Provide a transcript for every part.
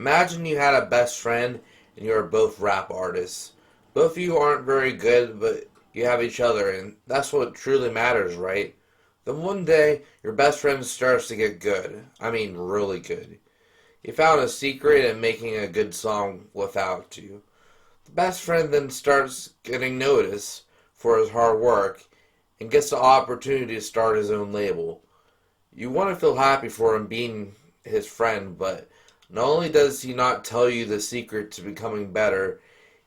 Imagine you had a best friend and you are both rap artists. Both of you aren't very good, but you have each other, and that's what truly matters, right? Then one day, your best friend starts to get good. I mean, really good. He found a secret in making a good song without you. The best friend then starts getting noticed for his hard work and gets the opportunity to start his own label. You want to feel happy for him being his friend, but not only does he not tell you the secret to becoming better,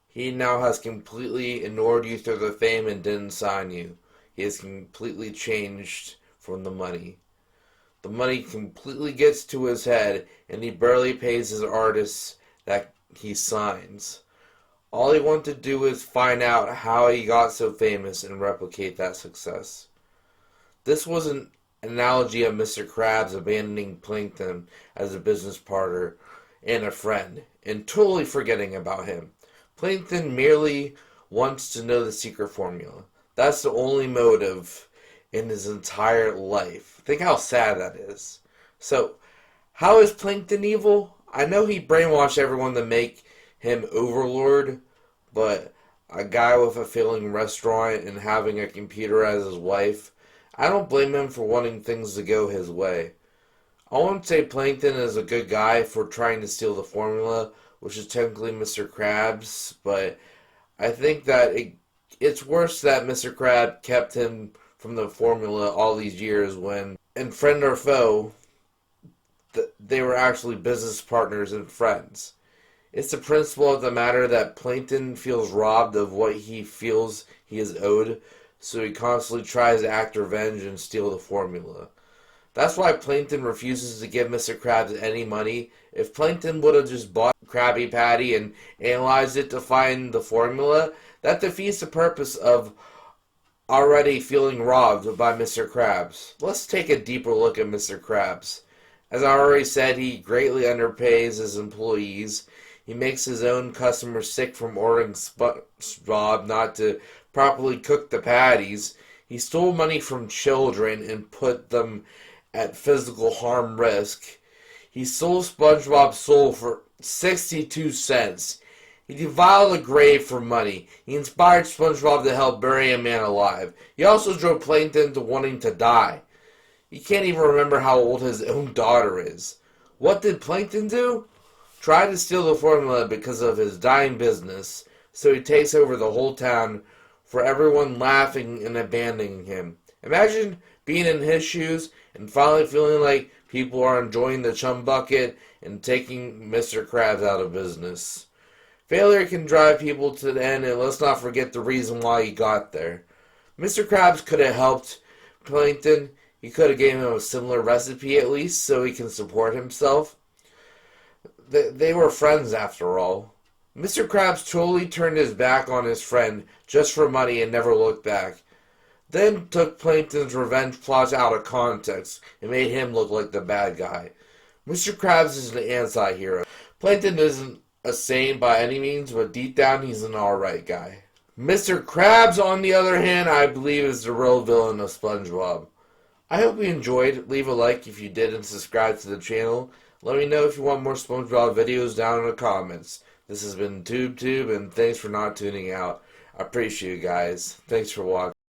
he now has completely ignored you through the fame and didn't sign you. He has completely changed from the money. The money completely gets to his head, and he barely pays his artists that he signs. All he wants to do is find out how he got so famous and replicate that success. This was an analogy of Mr. Krabs abandoning Plankton as a business partner and a friend, and totally forgetting about him. Plankton merely wants to know the secret formula. That's the only motive in his entire life. Think how sad that is. So, how is Plankton evil? I know he brainwashed everyone to make him overlord, but a guy with a failing restaurant and having a computer as his wife, I don't blame him for wanting things to go his way. I won't say Plankton is a good guy for trying to steal the formula, which is technically Mr. Krabs, but I think that it's worse that Mr. Krabs kept him from the formula all these years when, and friend or foe, they were actually business partners and friends. It's the principle of the matter that Plankton feels robbed of what he feels he is owed, so he constantly tries to act revenge and steal the formula. That's why Plankton refuses to give Mr. Krabs any money. If Plankton would have just bought Krabby Patty and analyzed it to find the formula, that defeats the purpose of already feeling robbed by Mr. Krabs. Let's take a deeper look at Mr. Krabs. As I already said, he greatly underpays his employees. He makes his own customers sick from ordering Spongebob not to properly cook the patties. He stole money from children and put them at physical harm risk. He sold SpongeBob's soul for 62 cents. He defiled a grave for money. He inspired SpongeBob to help bury a man alive. He also drove Plankton to wanting to die. He can't even remember how old his own daughter is. What did Plankton do? Try to steal the formula because of his dying business, so he takes over the whole town for everyone laughing and abandoning him. Imagine being in his shoes and finally feeling like people are enjoying the chum bucket and taking Mr. Krabs out of business. Failure can drive people to the end, and let's not forget the reason why he got there. Mr. Krabs could have helped Plankton. He could have given him a similar recipe at least so he can support himself. They were friends after all. Mr. Krabs totally turned his back on his friend just for money and never looked back. Then took Plankton's revenge plot out of context and made him look like the bad guy. Mr. Krabs is an anti-hero. Plankton isn't a saint by any means, but deep down he's an alright guy. Mr. Krabs, on the other hand, I believe is the real villain of SpongeBob. I hope you enjoyed. Leave a like if you did and subscribe to the channel. Let me know if you want more SpongeBob videos down in the comments. This has been TubeTube, and thanks for not tuning out. I appreciate you guys. Thanks for watching.